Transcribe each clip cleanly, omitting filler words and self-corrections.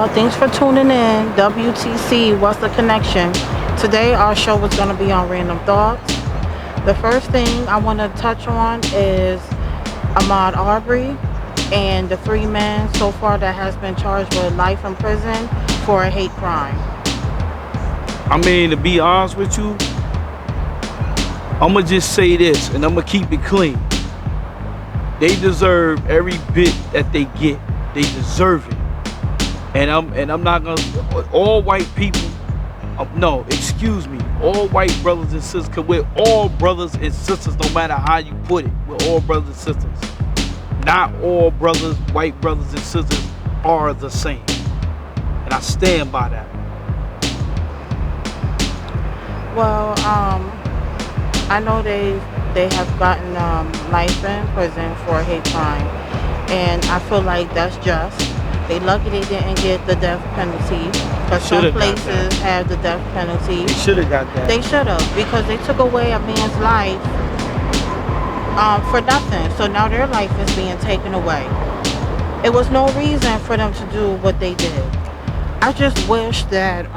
y'all. Thanks for tuning in. WTC, what's the connection? Today, our show is going to be on random thoughts. The first thing I want to touch on is Ahmaud Arbery and the three men so far that has been charged with life in prison for a hate crime. I mean, to be honest with you, I'm going to just say this, and I'm going to keep it clean. They deserve every bit that they get. They deserve it. And I'm not going to, all white people, no, excuse me, all white brothers and sisters, because we're all brothers and sisters, no matter how you put it. We're all brothers and sisters. Not all brothers, white brothers and sisters are the same. And I stand by that. Well, I know they have gotten life in prison for a hate crime, and I feel like that's just. They lucky they didn't get the death penalty, because some places have the death penalty. They should have got that. They should have, because they took away a man's life for nothing. So now their life is being taken away. It was no reason for them to do what they did. I just wish that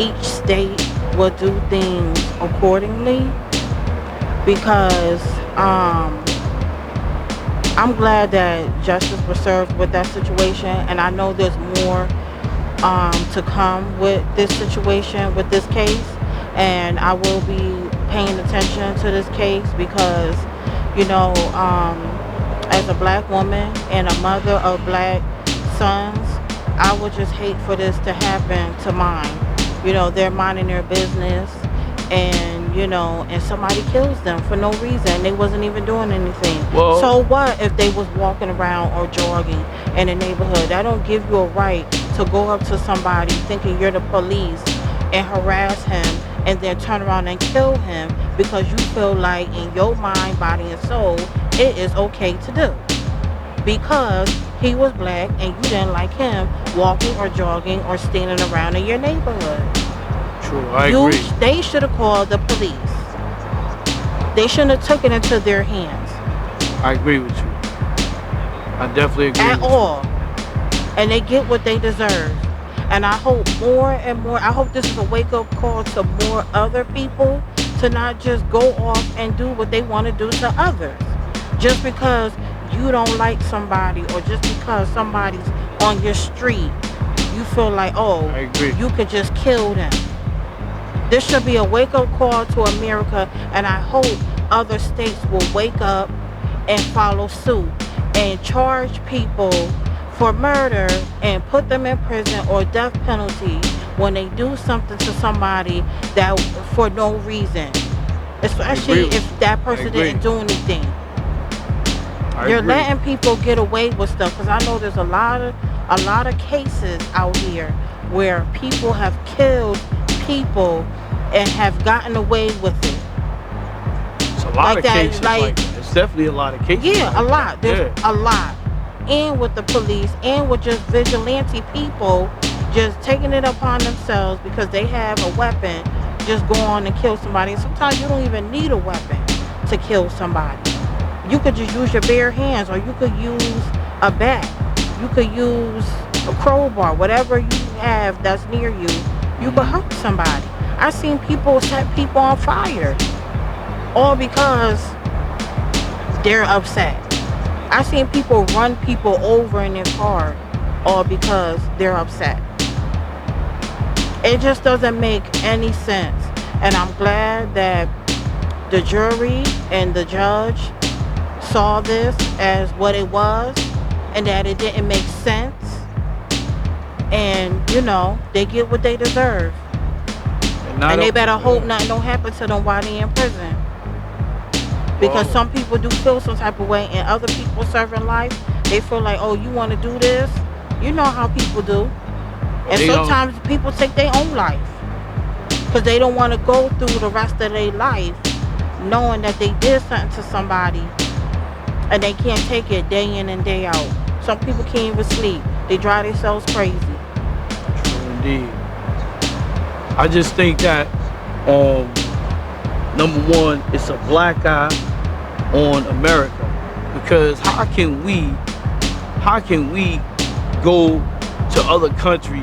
each state would do things accordingly, because I'm glad that justice was served with that situation, and I know there's more to come with this situation, with this case, and I will be paying attention to this case because, you know, as a black woman and a mother of black sons, I would just hate for this to happen to mine. You know, they're minding their business, and you know, and somebody kills them for no reason. They wasn't even doing anything. Well, so what if they was walking around or jogging in a neighborhood? That don't give you a right to go up to somebody thinking you're the police and harass him and then turn around and kill him because you feel like in your mind, body, and soul it is okay to do because he was black and you didn't like him walking or jogging or standing around in your neighborhood. True, I agree. They should have called the police. They shouldn't have taken it into their hands. I agree with you. I definitely agree at with all. And they get what they deserve. And I hope more and more, I hope this is a wake-up call to more other people to not just go off and do what they want to do to others. Just because you don't like somebody or just because somebody's on your street, you feel like, oh, I agree. You could just kill them. This should be a wake-up call to America, and I hope other states will wake up and follow suit and charge people for murder and put them in prison or death penalty when they do something to somebody that for no reason, especially if that person didn't do anything. You're letting people get away with stuff, because I know there's a lot of cases out here where people have killed people and have gotten away with it. It's a lot of cases like that. It's definitely a lot of cases. Yeah, a lot. There's a lot. And with the police and with just vigilante people just taking it upon themselves because they have a weapon, just go on and kill somebody. And sometimes you don't even need a weapon to kill somebody. You could just use your bare hands, or you could use a bat. You could use a crowbar, whatever you have that's near you. You could hurt somebody. I've seen people set people on fire, all because they're upset. I've seen people run people over in their car, all because they're upset. It just doesn't make any sense. And I'm glad that the jury and the judge saw this as what it was, and that it didn't make sense. And, you know, they get what they deserve. And they better hope nothing don't happen to them while they're in prison. Because some people do feel some type of way, and other people serving life, they feel like, oh, you want to do this? You know how people do. And sometimes people take their own life because they don't want to go through the rest of their life knowing that they did something to somebody and they can't take it day in and day out. Some people can't even sleep. They drive themselves crazy. True indeed. I just think that number one, it's a black eye on America, because how can we go to other countries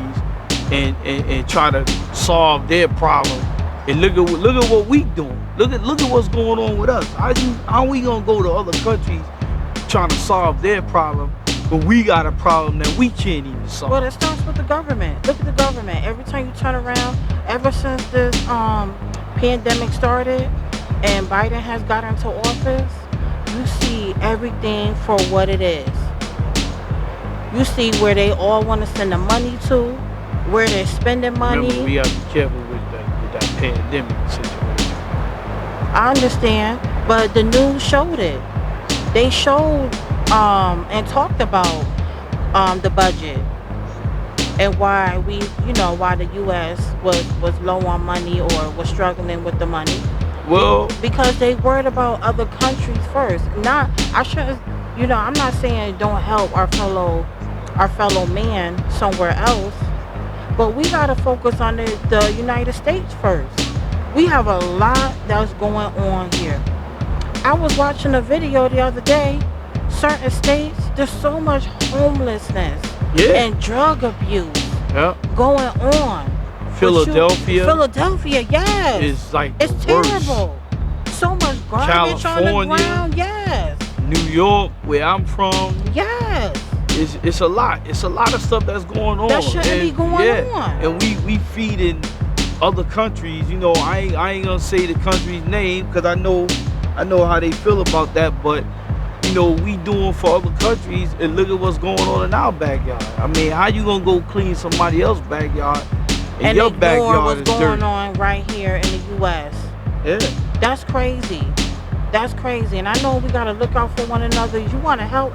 and try to solve their problem. And look at what we doing. Look at what's going on with us. How we gonna go to other countries trying to solve their problem, but we got a problem that we can't even solve? Well, it starts with the government. Look at the government. Every time you turn around, ever since this pandemic started and Biden has got into office, you see everything for what it is. You see where they all want to send the money to, where they're spending money. Remember, we have to be careful with that pandemic situation. I understand, but the news showed it. They showed and talked about the budget and why why the U.S. was low on money or was struggling with the money. Well, Because they worried about other countries first. I'm not saying don't help our fellow man somewhere else, but we gotta focus on the United States first. We have a lot that's going on here. I was watching a video the other day. Certain states, there's so much homelessness yeah, and drug abuse yeah. going on. Philadelphia, yes. Is like It's the worst. terrible. So much garbage on the California. ground. Yes. New York, where I'm from, Yes. it's a lot. It's a lot of stuff that's going on. That shouldn't be going on. And we feeding other countries. I ain't gonna say the country's name because I know how they feel about that. But we doing for other countries, and look at what's going on in our backyard. I mean, how you gonna go clean somebody else's backyard and your ignore backyard what's is going dirty? on right here in the U.S. Yeah. That's crazy. That's crazy. And I know we gotta look out for one another. You wanna help.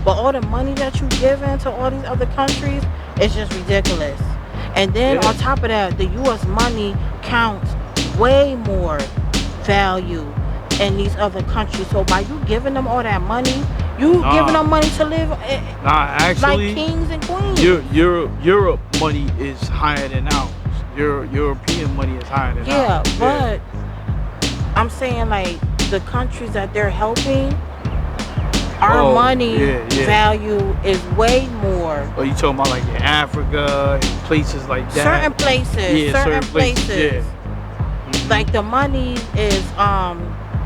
But all the money that you giving to all these other countries is just ridiculous. And then on top of that, the U.S. money counts way more value in these other countries. So by you giving them all that money, you giving them money to live Actually, like kings and queens. Europe money is higher than ours. European money is higher than ours. But I'm saying like the countries that they're helping, our money value is way more. Oh, you talking about like in Africa and places like that? Certain places. Yeah. Like the money is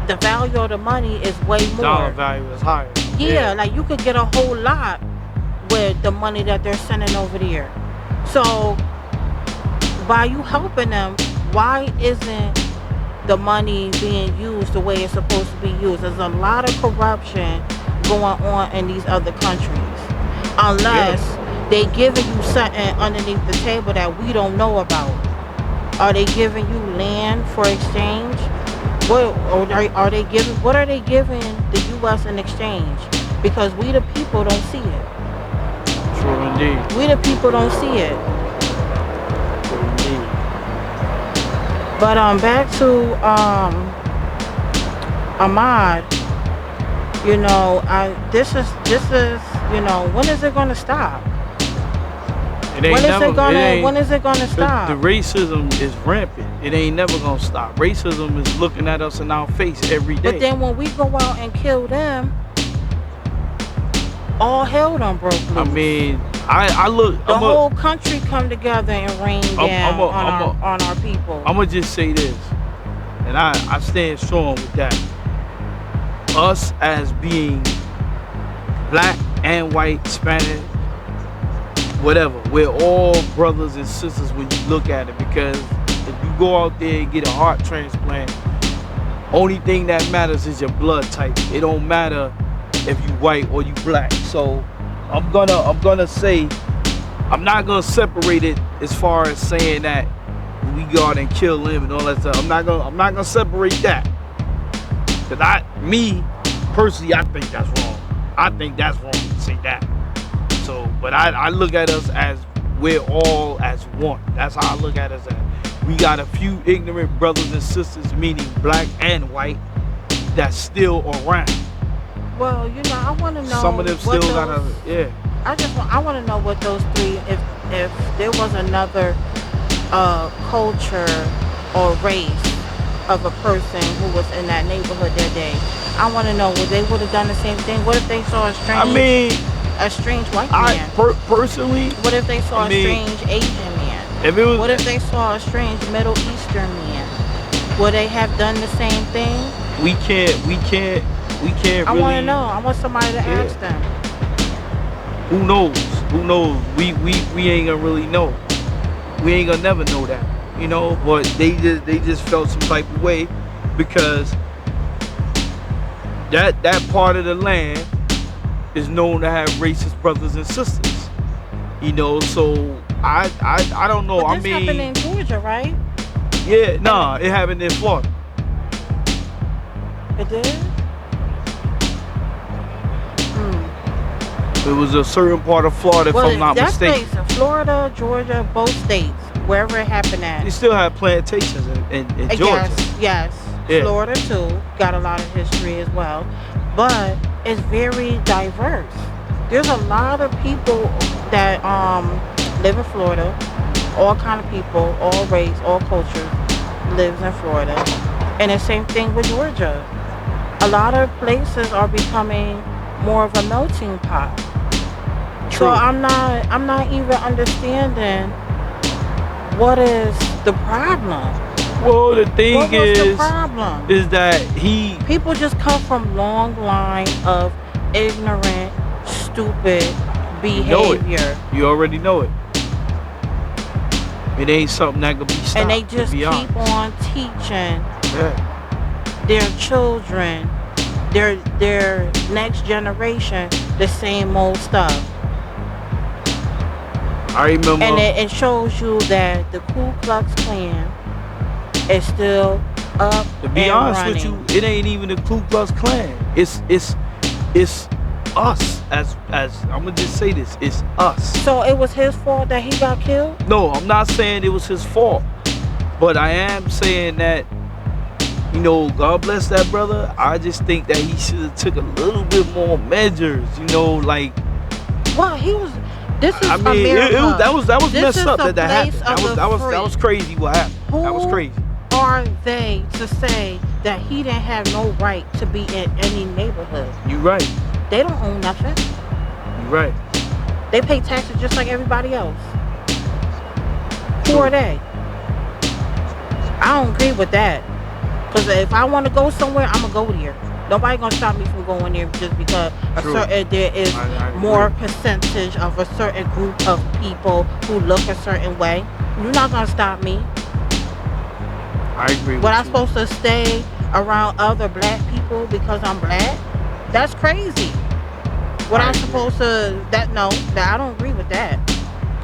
the value of the money is way more. Dollar value is higher. Yeah, like you could get a whole lot with the money that they're sending over there. So by you helping them, why isn't the money being used the way it's supposed to be used? There's a lot of corruption going on in these other countries. Unless they giving you something underneath the table that we don't know about. Are they giving you land for exchange? What are they giving the U.S. in exchange? Because we the people don't see it. True indeed. We the people don't see it. True indeed. But back to Ahmad. This is when is it gonna stop? When is it gonna stop? The racism is rampant. It ain't never gonna stop. Racism is looking at us in our face every day. But then when we go out and kill them, all hell done broke loose. I mean, I look. The whole country come together and rain down on our people. I'm gonna just say this, and I stand strong with that. Us as being black and white, Spanish, whatever, we're all brothers and sisters when you look at it. Because if you go out there and get a heart transplant, only thing that matters is your blood type. It don't matter if you white or you black. So I'm gonna say, I'm not gonna separate it as far as saying that we go out and kill him and all that stuff. I'm not gonna separate that. Cause me personally, I think that's wrong. I think that's wrong to say that. So, but I look at us as we're all as one. That's how I look at us as. We got a few ignorant brothers and sisters, meaning black and white, that's still around. Well, I want to know. Some of them still gotta, I want to know what those three, if there was another culture or race of a person who was in that neighborhood that day, I want to know, they would have done the same thing? What if they saw a strange a strange white I man? personally, What if they saw I mean, a strange Asian man? if it was, What if they saw a strange Middle Eastern man? Would they have done the same thing? we can't, we can't I want to really. know. I want somebody to ask Yeah. them. Who knows? Who knows? We ain't gonna really know. We ain't gonna never know that, you know. But they just felt some type of way because that part of the land is known to have racist brothers and sisters, you know. So I don't know. But I this happened mean, in Georgia, right? yeah, nah, it happened in Florida. It did? Hmm. It was a certain part of Florida, if Well, I'm not that's mistaken. place, Florida, Georgia, both states, wherever it happened at. They still have plantations in Georgia. Yes. Yeah. Florida too got a lot of history as well, but it's very diverse. There's a lot of people that live in Florida, all kind of people, all race, all cultures lives in Florida, and the same thing with Georgia. A lot of places are becoming more of a melting pot. True. So I'm not even understanding what is the problem. Well, the thing What was the problem? is that he People just come from long line of ignorant, stupid you know it. behavior, You already know it. It ain't something that could be stopped. and they to just be keep honest. on teaching Yeah. their children, their next generation, the same old stuff. I remember. And it shows you that the Ku Klux Klan is still up To be and honest running. with you, it ain't even the Ku Klux Klan. It's us as I'm gonna just say this. It's us. So it was his fault that he got killed? No, I'm not saying it was his fault, but I am saying that, you know, God bless that brother. I just think that he should have took a little bit more measures. You know, like Well, he was. This is I mean, America. that was This messed is up the that place happened. of the That was free. crazy what happened. That was Who crazy. are they to say that he didn't have no right to be in any neighborhood? You right. They don't own nothing. You right. They pay taxes just like everybody else. Who True. are they? I don't agree with that. Because if I want to go somewhere, I'm going to go there. Nobody going to stop me from going there just because True. there is I agree. more percentage of a certain group of people who look a certain way. You're not going to stop me. I agree with But you. I'm supposed to stay around other black people because I'm black? That's crazy. What I I'm agree. supposed to I don't agree with that.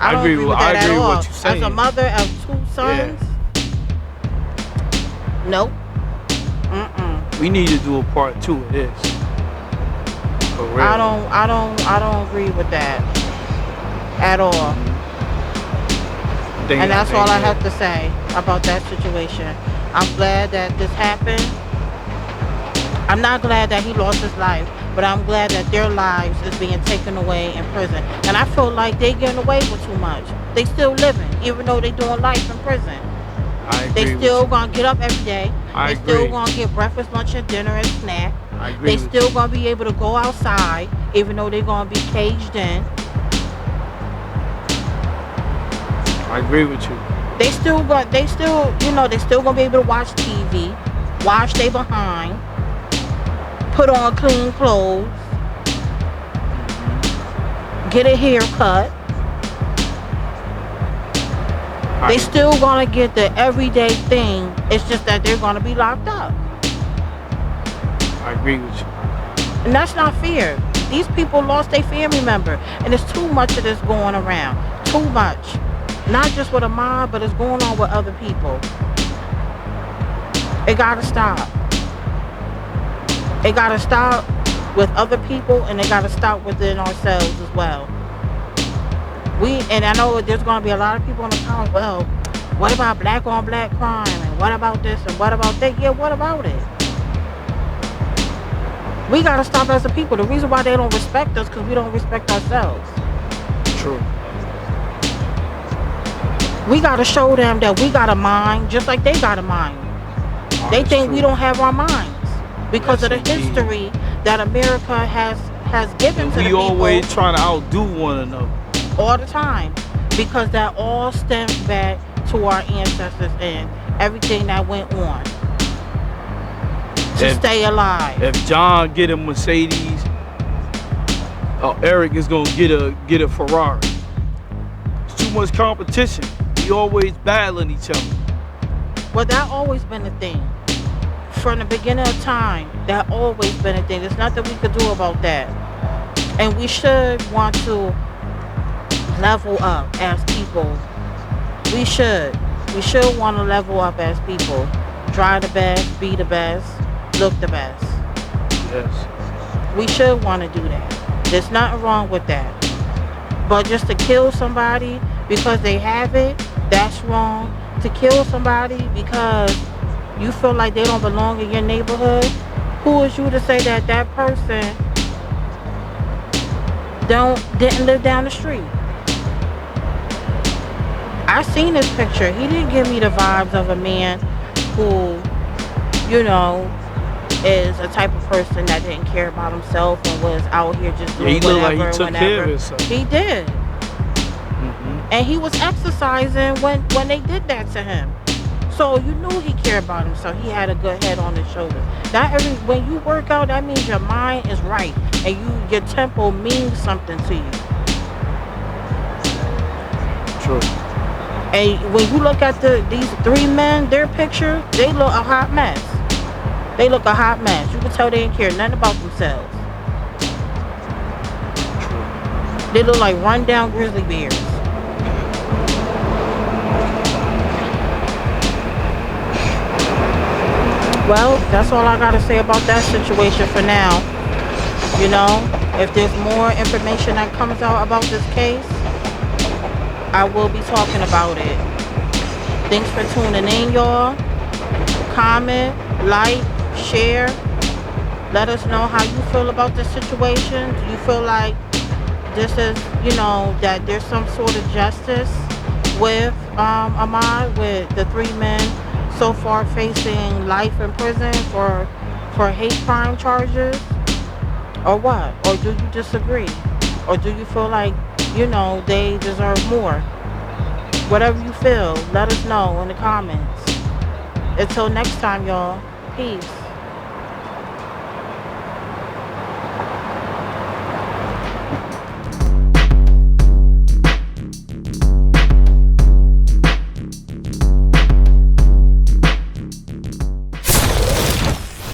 I don't agree agree with- with that I agree at with all. what you're saying. As a mother of two sons, nope. We need to do a part 2 of this. For real. I don't agree with that at all. And that's all I have to say about that situation. I'm glad that this happened. I'm not glad that he lost his life, but I'm glad that their lives is being taken away in prison. And I feel like they getting away with too much. They still living, even though they doing life in prison. I agree They with still you. gonna get up every day. I They still agree. gonna get breakfast, lunch, and dinner and snack. I agree They with still you. gonna be able to go outside, even though they're gonna be caged in. I agree with you. They still gonna be able to watch TV, wash they behind, put on clean clothes, get a haircut. I They agree. still gonna get the everyday thing. It's just that they're gonna be locked up. I agree with you. And that's not fair. These people lost their family member. And there's too much of this going around. Too much. Not just with a mob, but it's going on with other people. It gotta stop. It gotta stop with other people, and it gotta stop within ourselves as well. And I know there's gonna be a lot of people in the comments, well, what about black on black crime? And what about this? And what about that? Yeah, what about it? We gotta stop as a people. The reason why they don't respect us, because we don't respect ourselves. True. We gotta show them that we got a mind just like they got a mind. Oh, They that's think true. we don't have our minds because Yes, of the indeed. history that America has given And to the we people always trying to outdo one another. all the time, because that all stems back to our ancestors and everything that went on to stay alive. If John get a Mercedes, Eric is gonna get a Ferrari. It's too much competition. We always battling each other. Well, that always been a thing. From the beginning of time, that always been a thing. There's nothing we could do about that. And we should want to level up as people. We should. We should want to level up as people. Try the best, be the best, look the best. Yes. We should want to do that. There's nothing wrong with that. But just to kill somebody because they have it, that's wrong. To kill somebody because you feel like they don't belong in your neighborhood, who is you to say that that person didn't live down the street? I seen his picture. He didn't give me the vibes of a man who, you know, is a type of person that didn't care about himself and was out here just doing he looked whatever like he took whenever. care of himself. He did. And he was exercising when they did that to him. So you knew he cared about himself. He had a good head on his shoulder. When you work out, that means your mind is right and your tempo means something to you. True. And when you look at these three men, their picture, they look a hot mess. They look a hot mess. You can tell they didn't care nothing about themselves. True. They look like run-down grizzly bears. Well, that's all I gotta say about that situation for now. You know, if there's more information that comes out about this case, I will be talking about it. Thanks for tuning in, y'all. Comment, like, share. Let us know how you feel about this situation. Do you feel like this is, that there's some sort of justice with Ahmaud, with the three men so far facing life in prison for hate crime charges, or what? Or do you disagree? Or do you feel like, they deserve more? Whatever you feel, let us know in the comments. Until next time, y'all. Peace.